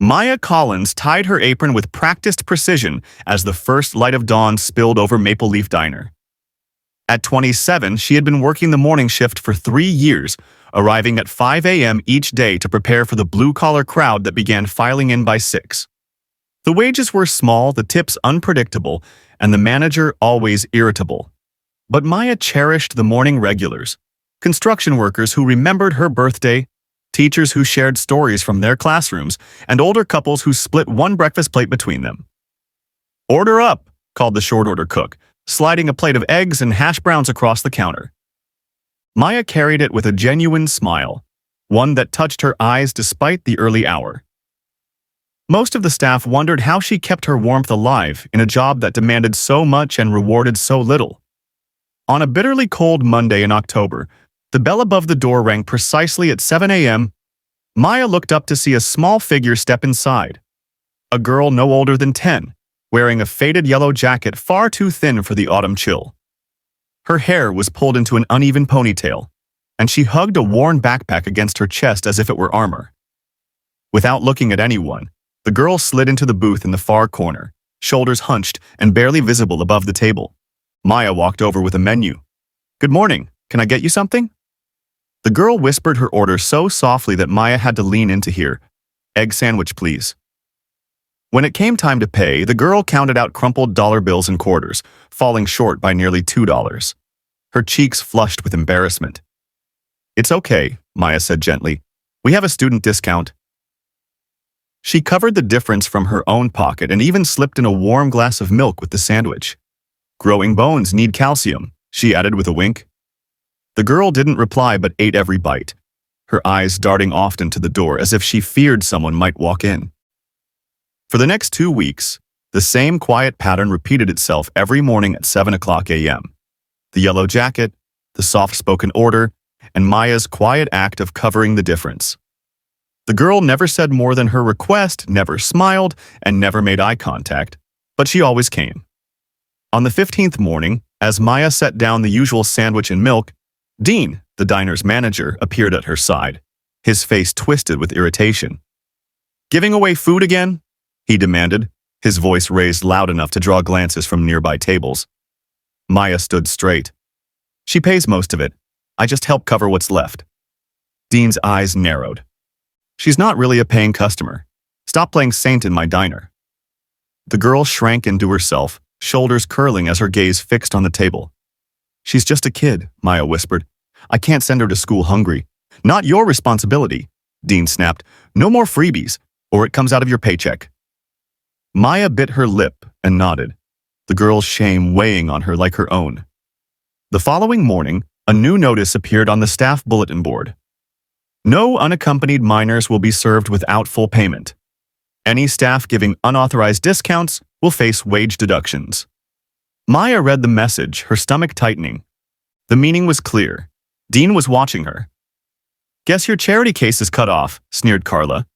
Maya Collins tied her apron with practiced precision as the first light of dawn spilled over Maple Leaf Diner. At 27, she had been working the morning shift for 3 years, arriving at 5 a.m. each day to prepare for the blue-collar crowd that began filing in by 6. The wages were small, the tips unpredictable, and the manager always irritable. But Maya cherished the morning regulars, construction workers who remembered her birthday, teachers who shared stories from their classrooms, and older couples who split one breakfast plate between them. "Order up," called the short-order cook, sliding a plate of eggs and hash browns across the counter. Maya carried it with a genuine smile, one that touched her eyes despite the early hour. Most of the staff wondered how she kept her warmth alive in a job that demanded so much and rewarded so little. On a bitterly cold Monday in October, the bell above the door rang precisely at 7 a.m. Maya looked up to see a small figure step inside. A girl no older than 10, wearing a faded yellow jacket far too thin for the autumn chill. Her hair was pulled into an uneven ponytail, and she hugged a worn backpack against her chest as if it were armor. Without looking at anyone, the girl slid into the booth in the far corner, shoulders hunched and barely visible above the table. Maya walked over with a menu. "Good morning, can I get you something?" The girl whispered her order so softly that Maya had to lean in to hear, "Egg sandwich, please." When it came time to pay, the girl counted out crumpled dollar bills and quarters, falling short by nearly $2. Her cheeks flushed with embarrassment. "It's okay," Maya said gently. "We have a student discount." She covered the difference from her own pocket and even slipped in a warm glass of milk with the sandwich. "Growing bones need calcium," she added with a wink. The girl didn't reply but ate every bite, her eyes darting often to the door as if she feared someone might walk in. For the next 2 weeks, the same quiet pattern repeated itself every morning at 7 o'clock a.m. The yellow jacket, the soft-spoken order, and Maya's quiet act of covering the difference. The girl never said more than her request, never smiled, and never made eye contact, but she always came. On the 15th morning, as Maya set down the usual sandwich and milk, Dean, the diner's manager, appeared at her side, his face twisted with irritation. "Giving away food again?" he demanded, his voice raised loud enough to draw glances from nearby tables. Maya stood straight. "She pays most of it. I just help cover what's left." Dean's eyes narrowed. "She's not really a paying customer. Stop playing saint in my diner." The girl shrank into herself, shoulders curling as her gaze fixed on the table. "She's just a kid," Maya whispered. "I can't send her to school hungry." "Not your responsibility," Dean snapped. "No more freebies, or it comes out of your paycheck." Maya bit her lip and nodded, the girl's shame weighing on her like her own. The following morning, a new notice appeared on the staff bulletin board. No unaccompanied minors will be served without full payment. Any staff giving unauthorized discounts will face wage deductions. Maya read the message, her stomach tightening. The meaning was clear. Dean was watching her. "Guess your charity case is cut off," sneered Carla.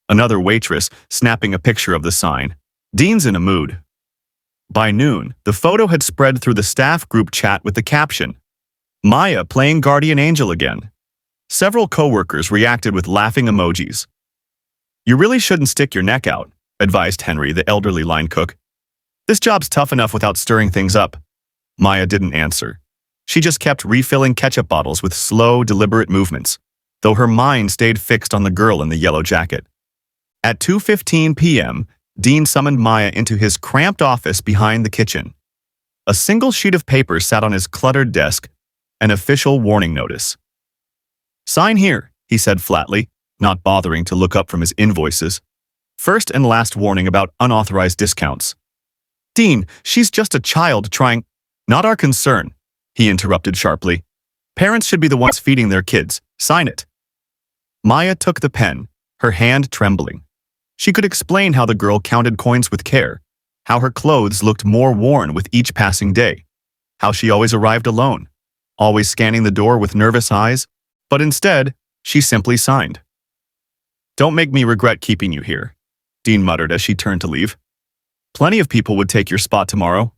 Another waitress, snapping a picture of the sign. "Dean's in a mood." By noon, the photo had spread through the staff group chat with the caption, "Maya playing guardian angel again." Several coworkers reacted with laughing emojis. "You really shouldn't stick your neck out," advised Henry, the elderly line cook. "This job's tough enough without stirring things up." Maya didn't answer. She just kept refilling ketchup bottles with slow, deliberate movements, though her mind stayed fixed on the girl in the yellow jacket. At 2:15 p.m., Dean summoned Maya into his cramped office behind the kitchen. A single sheet of paper sat on his cluttered desk, an official warning notice. "Sign here," he said flatly, not bothering to look up from his invoices. "First and last warning about unauthorized discounts." "Dean, she's just a child trying—" "Not our concern," he interrupted sharply. "Parents should be the ones feeding their kids. Sign it." Maya took the pen, her hand trembling. She could explain how the girl counted coins with care, how her clothes looked more worn with each passing day, how she always arrived alone, always scanning the door with nervous eyes, but instead, she simply signed. "Don't make me regret keeping you here," Dean muttered as she turned to leave. "Plenty of people would take your spot tomorrow."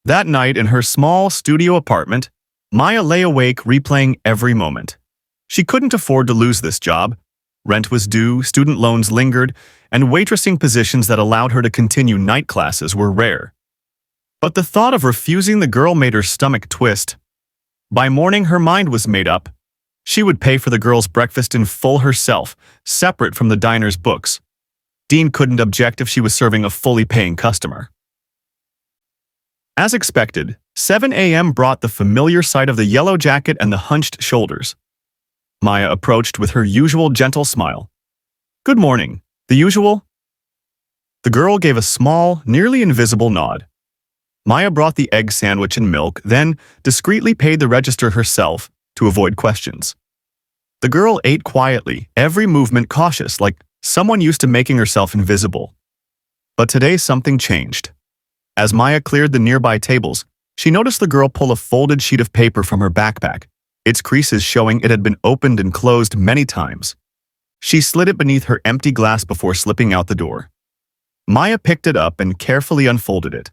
That night in her small studio apartment, Maya lay awake replaying every moment. She couldn't afford to lose this job. Rent was due, student loans lingered, and waitressing positions that allowed her to continue night classes were rare. But the thought of refusing the girl made her stomach twist. By morning, her mind was made up. She would pay for the girl's breakfast in full herself, separate from the diner's books. Dean couldn't object if she was serving a fully paying customer. As expected, 7 a.m. brought the familiar sight of the yellow jacket and the hunched shoulders. Maya approached with her usual gentle smile. "Good morning. The usual?" The girl gave a small, nearly invisible nod. Maya brought the egg sandwich and milk, then discreetly paid the register herself to avoid questions. The girl ate quietly, every movement cautious, like someone used to making herself invisible. But today something changed. As Maya cleared the nearby tables, she noticed the girl pull a folded sheet of paper from her backpack, its creases showing it had been opened and closed many times. She slid it beneath her empty glass before slipping out the door. Maya picked it up and carefully unfolded it.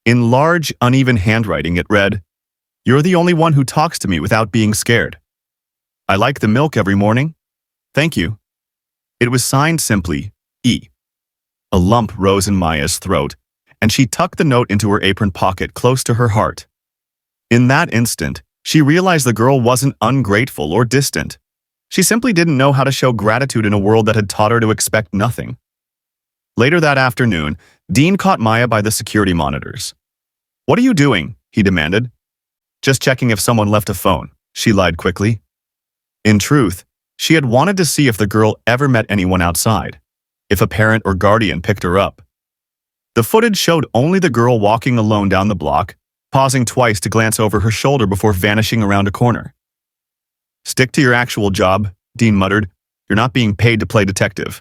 In large, uneven handwriting, it read, "You're the only one who talks to me without being scared. I like the milk every morning. Thank you." It was signed simply, E. A lump rose in Maya's throat, and she tucked the note into her apron pocket close to her heart. In that instant, she realized the girl wasn't ungrateful or distant. She simply didn't know how to show gratitude in a world that had taught her to expect nothing. Later that afternoon, Dean caught Maya by the security monitors. "What are you doing?" he demanded. "Just checking if someone left a phone," she lied quickly. In truth, she had wanted to see if the girl ever met anyone outside, if a parent or guardian picked her up. The footage showed only the girl walking alone down the block, pausing twice to glance over her shoulder before vanishing around a corner. "Stick to your actual job," Dean muttered. "You're not being paid to play detective."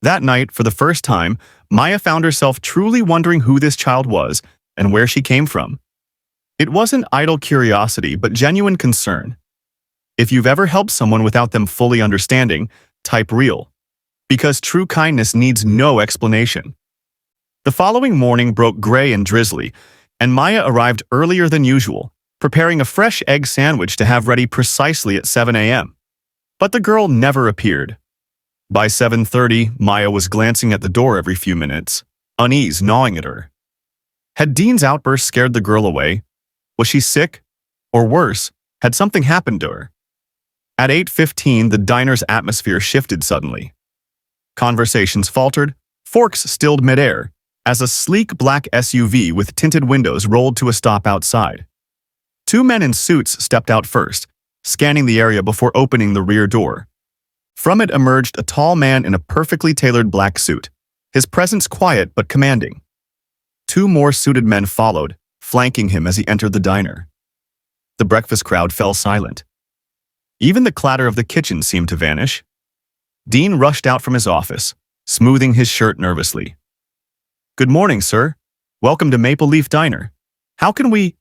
That night, for the first time, Maya found herself truly wondering who this child was and where she came from. It wasn't idle curiosity, but genuine concern. If you've ever helped someone without them fully understanding, type real. Because true kindness needs no explanation. The following morning broke gray and drizzly, and Maya arrived earlier than usual, preparing a fresh egg sandwich to have ready precisely at 7 a.m. But the girl never appeared. By 7:30, Maya was glancing at the door every few minutes, unease gnawing at her. Had Dean's outburst scared the girl away? Was she sick? Or worse, had something happened to her? At 8:15, the diner's atmosphere shifted suddenly. Conversations faltered, forks stilled midair, as a sleek black SUV with tinted windows rolled to a stop outside. Two men in suits stepped out first, scanning the area before opening the rear door. From it emerged a tall man in a perfectly tailored black suit, his presence quiet but commanding. Two more suited men followed, flanking him as he entered the diner. The breakfast crowd fell silent. Even the clatter of the kitchen seemed to vanish. Dean rushed out from his office, smoothing his shirt nervously. "Good morning, sir. Welcome to Maple Leaf Diner. How can we—"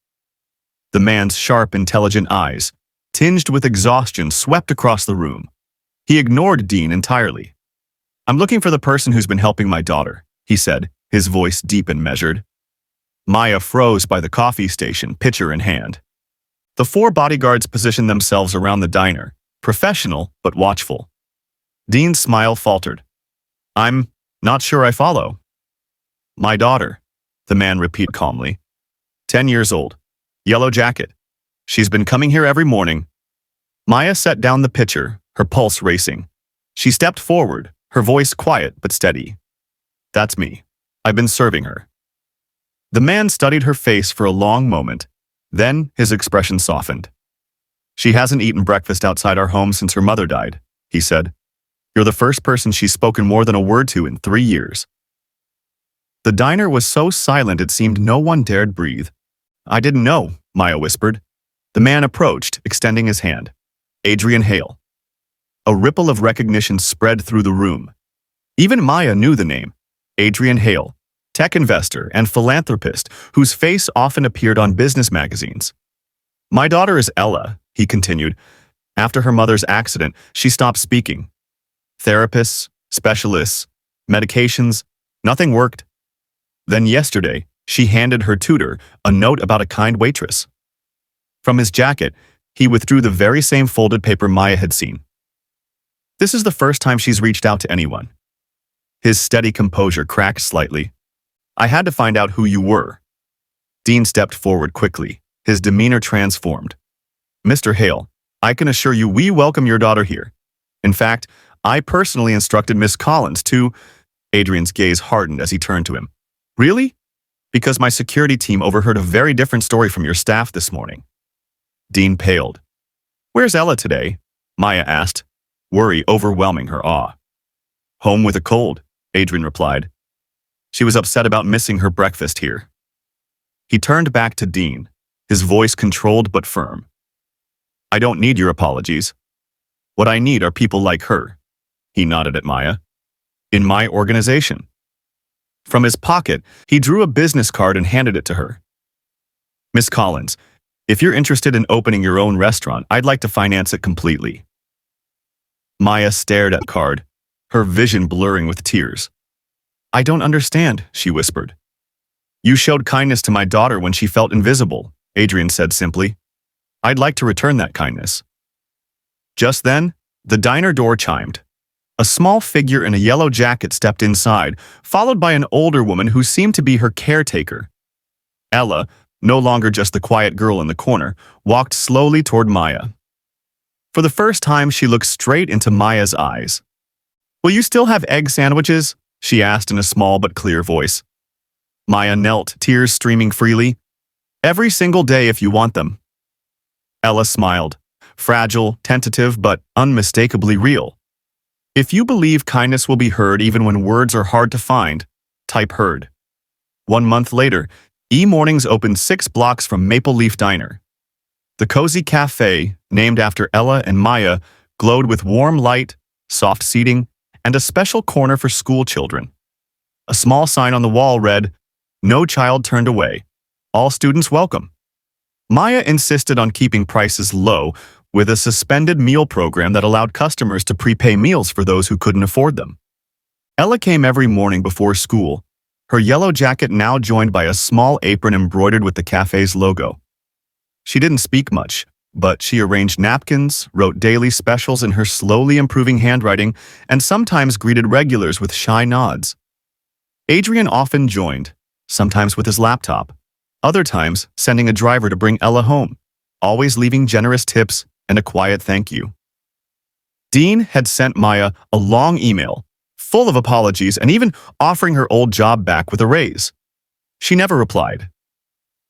The man's sharp, intelligent eyes, tinged with exhaustion, swept across the room. He ignored Dean entirely. "I'm looking for the person who's been helping my daughter," he said, his voice deep and measured. Maya froze by the coffee station, pitcher in hand. The four bodyguards positioned themselves around the diner, professional but watchful. Dean's smile faltered. "I'm not sure I follow." "My daughter," the man repeated calmly. 10 years old. Yellow jacket. She's been coming here every morning." Maya set down the pitcher, her pulse racing. She stepped forward, her voice quiet but steady. "That's me. I've been serving her." The man studied her face for a long moment. Then his expression softened. "She hasn't eaten breakfast outside our home since her mother died," he said. "You're the first person she's spoken more than a word to in 3 years." The diner was so silent it seemed no one dared breathe. "I didn't know," Maya whispered. The man approached, extending his hand. "Adrian Hale." A ripple of recognition spread through the room. Even Maya knew the name. Adrian Hale, tech investor and philanthropist whose face often appeared on business magazines. "My daughter is Ella," he continued. "After her mother's accident, she stopped speaking. Therapists, specialists, medications, nothing worked. Then yesterday, she handed her tutor a note about a kind waitress." From his jacket, he withdrew the very same folded paper Maya had seen. This is the first time she's reached out to anyone. His steady composure cracked slightly. I had to find out who you were. Dean stepped forward quickly, his demeanor transformed. Mr. Hale, I can assure you we welcome your daughter here. In fact, I personally instructed Miss Collins to... Adrian's gaze hardened as he turned to him. Really? Because my security team overheard a very different story from your staff this morning. Dean paled. Where's Ella today? Maya asked, worry overwhelming her awe. Home with a cold, Adrian replied. She was upset about missing her breakfast here. He turned back to Dean, his voice controlled but firm. I don't need your apologies. What I need are people like her. He nodded at Maya. In my organization. From his pocket, he drew a business card and handed it to her. Miss Collins, if you're interested in opening your own restaurant, I'd like to finance it completely. Maya stared at the card, her vision blurring with tears. I don't understand, she whispered. You showed kindness to my daughter when she felt invisible, Adrian said simply. I'd like to return that kindness. Just then, the diner door chimed. A small figure in a yellow jacket stepped inside, followed by an older woman who seemed to be her caretaker. Ella, no longer just the quiet girl in the corner, walked slowly toward Maya. For the first time, she looked straight into Maya's eyes. Will you still have egg sandwiches? She asked in a small but clear voice. Maya knelt, tears streaming freely. Every single day if you want them. Ella smiled, fragile, tentative, but unmistakably real. If you believe kindness will be heard even when words are hard to find, type heard. 1 month later, E-Mornings opened 6 blocks from Maple Leaf Diner. The cozy cafe, named after Ella and Maya, glowed with warm light, soft seating, and a special corner for school children. A small sign on the wall read, No child turned away. All students welcome. Maya insisted on keeping prices low, with a suspended meal program that allowed customers to prepay meals for those who couldn't afford them. Ella came every morning before school, her yellow jacket now joined by a small apron embroidered with the cafe's logo. She didn't speak much, but she arranged napkins, wrote daily specials in her slowly improving handwriting, and sometimes greeted regulars with shy nods. Adrian often joined, sometimes with his laptop, other times sending a driver to bring Ella home, always leaving generous tips and a quiet thank you. Dean had sent Maya a long email, full of apologies and even offering her old job back with a raise. She never replied.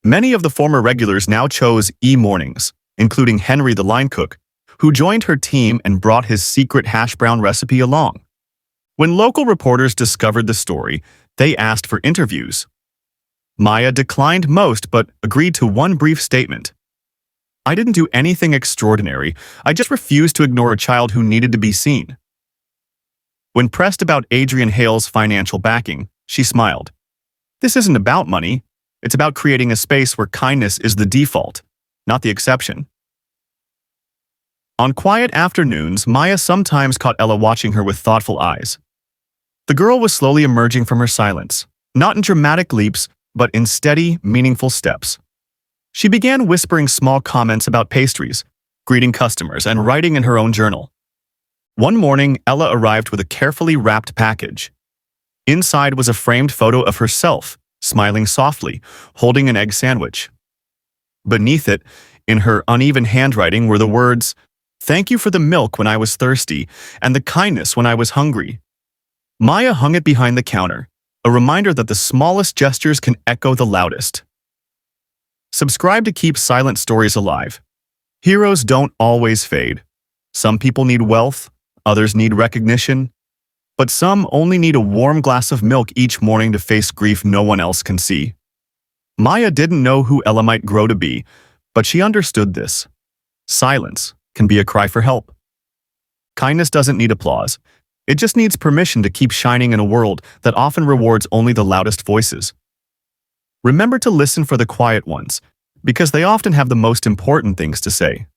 Many of the former regulars now chose E-Mornings, including Henry the line cook, who joined her team and brought his secret hash brown recipe along. When local reporters discovered the story, they asked for interviews. Maya declined most but agreed to one brief statement. I didn't do anything extraordinary. I just refused to ignore a child who needed to be seen. When pressed about Adrian Hale's financial backing, she smiled. This isn't about money. It's about creating a space where kindness is the default, not the exception. On quiet afternoons, Maya sometimes caught Ella watching her with thoughtful eyes. The girl was slowly emerging from her silence, not in dramatic leaps, but in steady, meaningful steps. She began whispering small comments about pastries, greeting customers, and writing in her own journal. One morning, Ella arrived with a carefully wrapped package. Inside was a framed photo of herself, smiling softly, holding an egg sandwich. Beneath it, in her uneven handwriting, were the words, "Thank you for the milk when I was thirsty, and the kindness when I was hungry." Maya hung it behind the counter, a reminder that the smallest gestures can echo the loudest. Subscribe to keep silent stories alive. Heroes don't always fade. Some people need wealth, others need recognition, but some only need a warm glass of milk each morning to face grief no one else can see. Maya didn't know who Ella might grow to be, but she understood this. Silence can be a cry for help. Kindness doesn't need applause. It just needs permission to keep shining in a world that often rewards only the loudest voices. Remember to listen for the quiet ones, because they often have the most important things to say.